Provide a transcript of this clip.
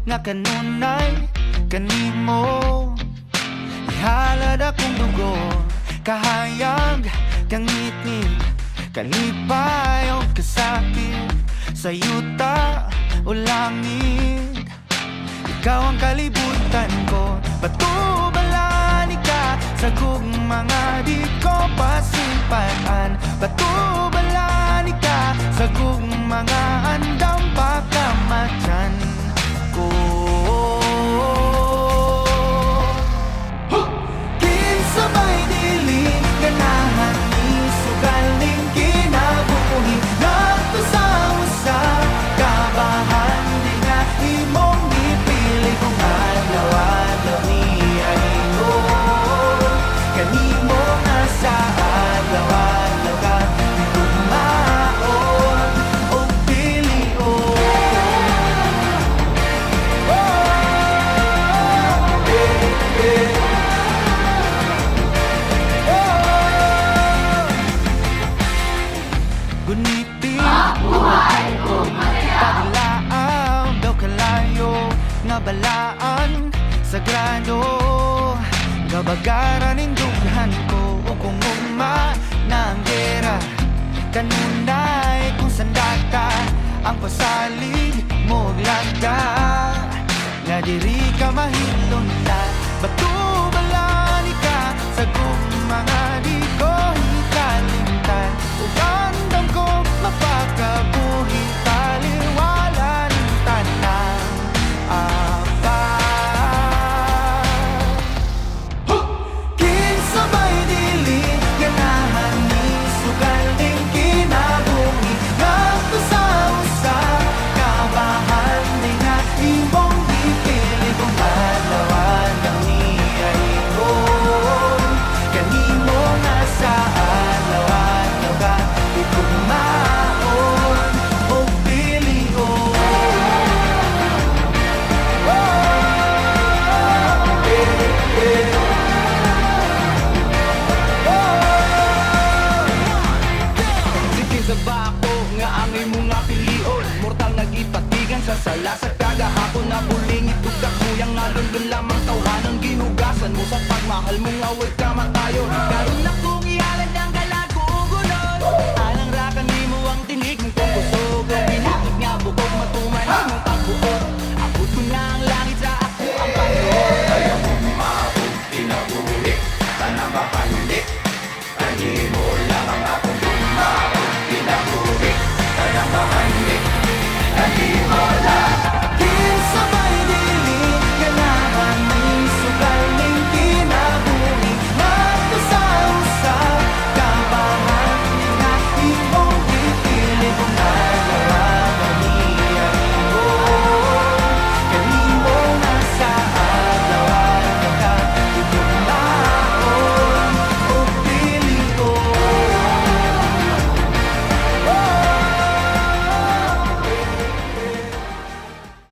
nga kanunay kanimo. Ihalad akong dugo, kahayag kang ngitngit, kalipay o kasakit, sa yuta o langit. Ikaw ang kalibutan ko, batubalani ka sa mga di ko pasimpaan. Batubalani ka sa mga andam pagkamatyan ko. Kinsabay dili ganahan ni sugaling kinabuhi, nato sa usa kabahan di nga imong ipili kung adlaw-adlaw ni ayno. Kanimo nga sa adlaw-adlaw ka tumaon o pilion. Guniting paglaang daw kalayo nga balaan sagrado, gabagaran ning dughan ko o kung ugma na ang gera. Kanunay kung sandata ang pasalig mo lagda, nga diri ka mahilon na batubalani ka sa mga di ko hikalimtan. Ugandam ko mapakabuhi taliwala ng tanang apa. Kinsabay dili ganahan ni sugaling kinabuhi, nato sa usa kabahan di nga imong ipili kung adlaw-adlaw ni aynon. Kanimo nga sa adlaw-adlaw ka itumaon o pilion. Sige sa bako nga angay mo nga pilion, mortal nagipatigan sa sala sa kagahapon na buling itugak kuyang nalundun lamang tawhanang ginugasan mo sa pagmahal mong away kamatayon. Karon na